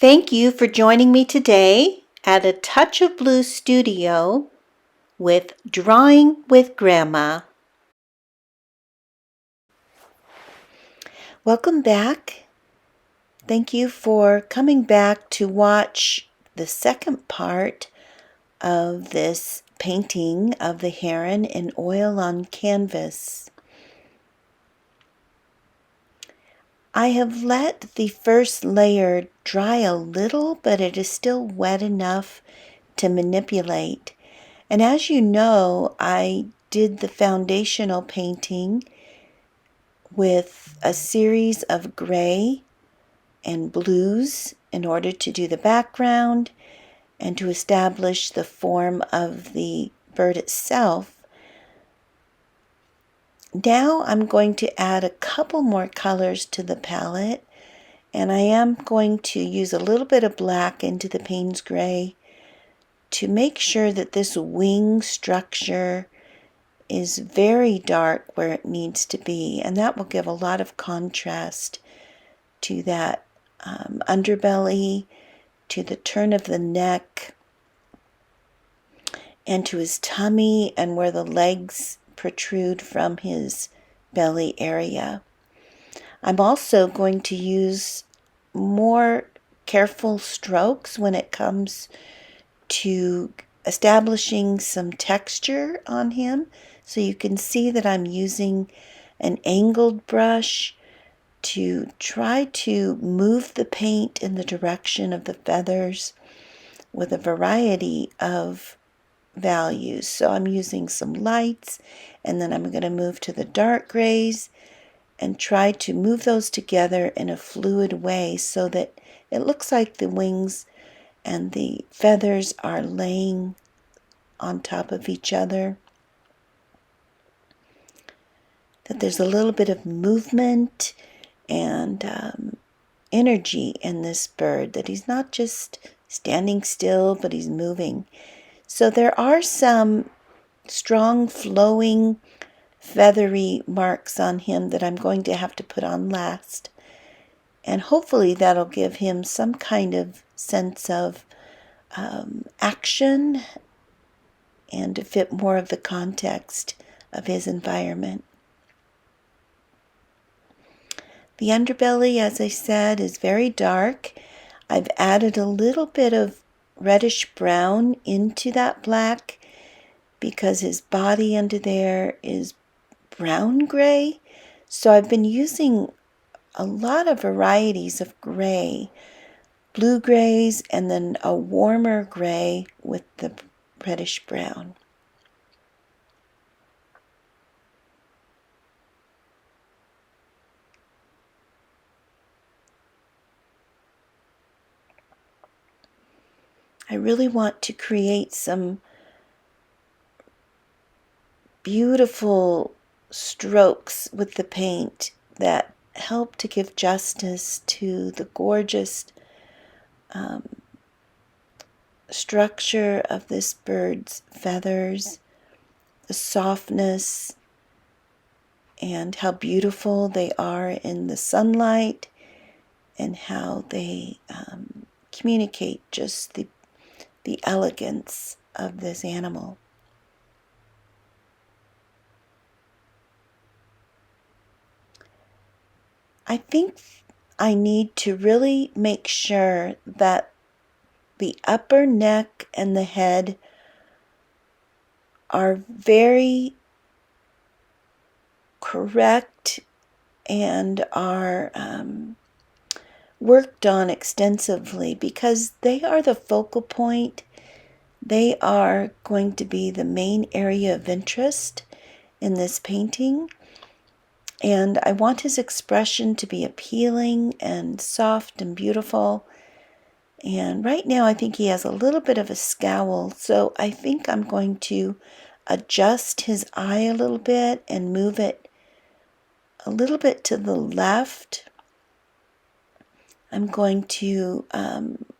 Thank you for joining me today at A Touch of Blue Studio with Drawing with Grandma. Welcome back. Thank you for coming back to watch the second part of this painting of the heron in oil on canvas. I have let the first layer dry a little, but it is still wet enough to manipulate. And as you know, I did the foundational painting with a series of gray and blues in order to do the background and to establish the form of the bird itself. Now I'm going to add a couple more colors to the palette, and I am going to use a little bit of black into the Payne's Gray to make sure that this wing structure is very dark where it needs to be, and that will give a lot of contrast to that underbelly, to the turn of the neck, and to his tummy and where the legs protrude from his belly area. I'm also going to use more careful strokes when it comes to establishing some texture on him. So you can see that I'm using an angled brush to try to move the paint in the direction of the feathers with a variety of values. So I'm using some lights, and then I'm going to move to the dark grays and try to move those together in a fluid way so that it looks like the wings and the feathers are laying on top of each other. That there's a little bit of movement and energy in this bird, that he's not just standing still, but he's moving. So there are some strong flowing feathery marks on him that I'm going to have to put on last. And hopefully that'll give him some kind of sense of action and to fit more of the context of his environment. The underbelly, as I said, is very dark. I've added a little bit of reddish brown into that black because his body under there is brown gray. So I've been using a lot of varieties of gray, blue grays, and then a warmer gray with the reddish brown. I really want to create some beautiful strokes with the paint that help to give justice to the gorgeous structure of this bird's feathers, the softness, and how beautiful they are in the sunlight, and how they communicate just the elegance of this animal. I think I need to really make sure that the upper neck and the head are very correct and are worked on extensively, because they are the focal point. They are going to be the main area of interest in this painting. And I want his expression to be appealing and soft and beautiful. And right now I think he has a little bit of a scowl, so I think I'm going to adjust his eye a little bit and move it a little bit to the left. I'm going to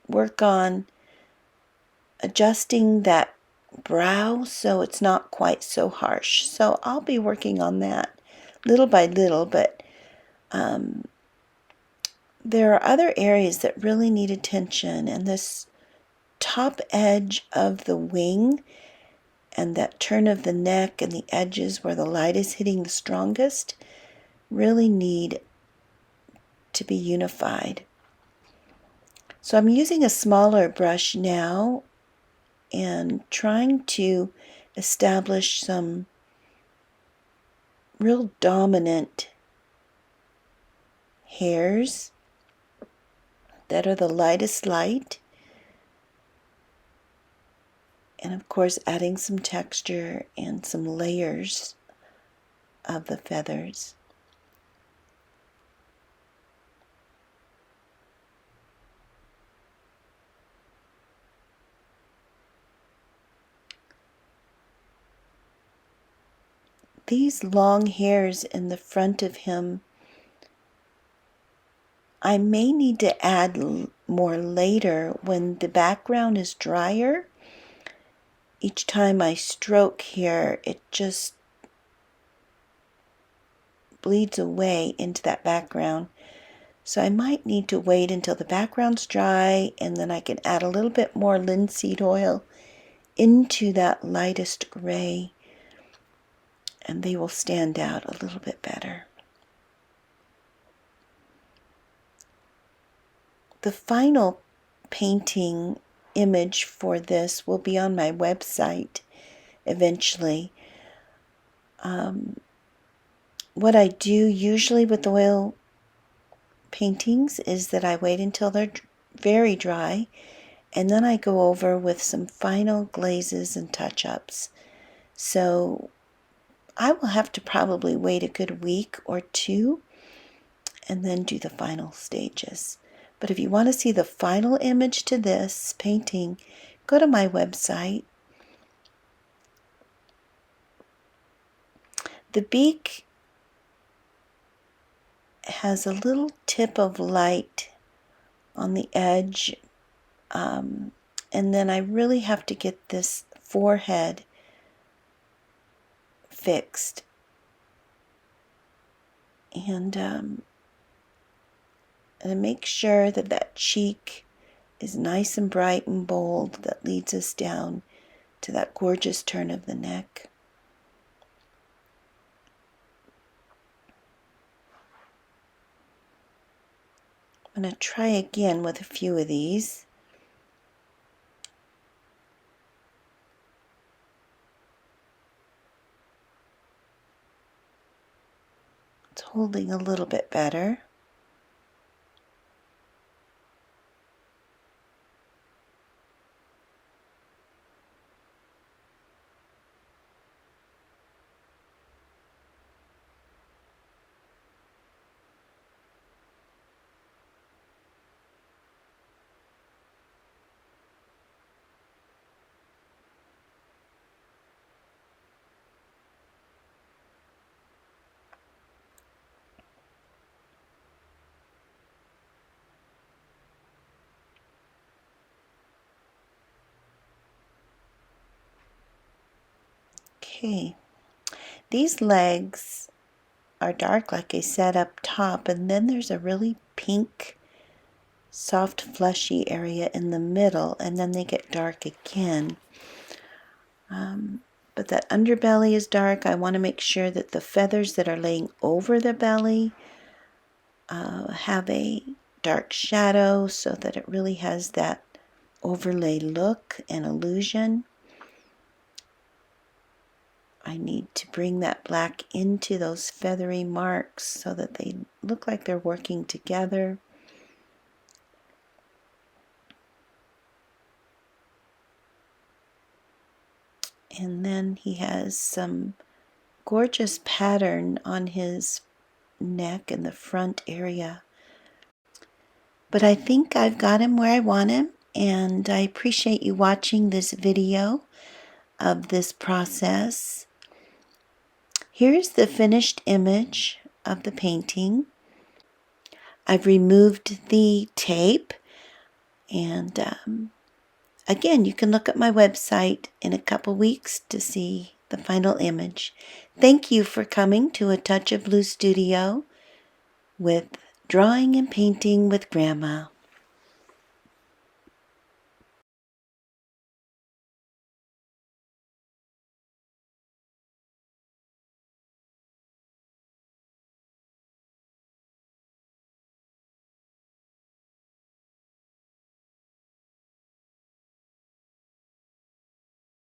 work on adjusting that brow so it's not quite so harsh. So I'll be working on that little by little, but there are other areas that really need attention, and this top edge of the wing and that turn of the neck and the edges where the light is hitting the strongest really need to be unified. So I'm using a smaller brush now and trying to establish some real dominant hairs that are the lightest light, and of course adding some texture and some layers of the feathers. These long hairs in the front of him, I may need to add more later when the background is drier. Each time I stroke here, it just bleeds away into that background. So I might need to wait until the background's dry, and then I can add a little bit more linseed oil into that lightest gray, and they will stand out a little bit better. The final painting image for this will be on my website eventually. What I do usually with oil paintings is that I wait until they're very dry, and then I go over with some final glazes and touch-ups. So I will have to probably wait a good week or two and then do the final stages. But if you want to see the final image to this painting, go to my website. The beak has a little tip of light on the edge, and then I really have to get this forehead fixed. And make sure that that cheek is nice and bright and bold. That leads us down to that gorgeous turn of the neck. I'm going to try again with a few of these. It's holding a little bit better. Okay, these legs are dark like I said up top, and then there's a really pink, soft, fleshy area in the middle, and then they get dark again. But that underbelly is dark. I want to make sure that the feathers that are laying over the belly have a dark shadow so that it really has that overlay look and illusion. I need to bring that black into those feathery marks so that they look like they're working together. And then he has some gorgeous pattern on his neck and the front area. But I think I've got him where I want him, and I appreciate you watching this video of this process. Here's the finished image of the painting. I've removed the tape, and again, you can look at my website in a couple weeks to see the final image. Thank you for coming to A Touch of Blue Studio with Drawing and Painting with Grandma.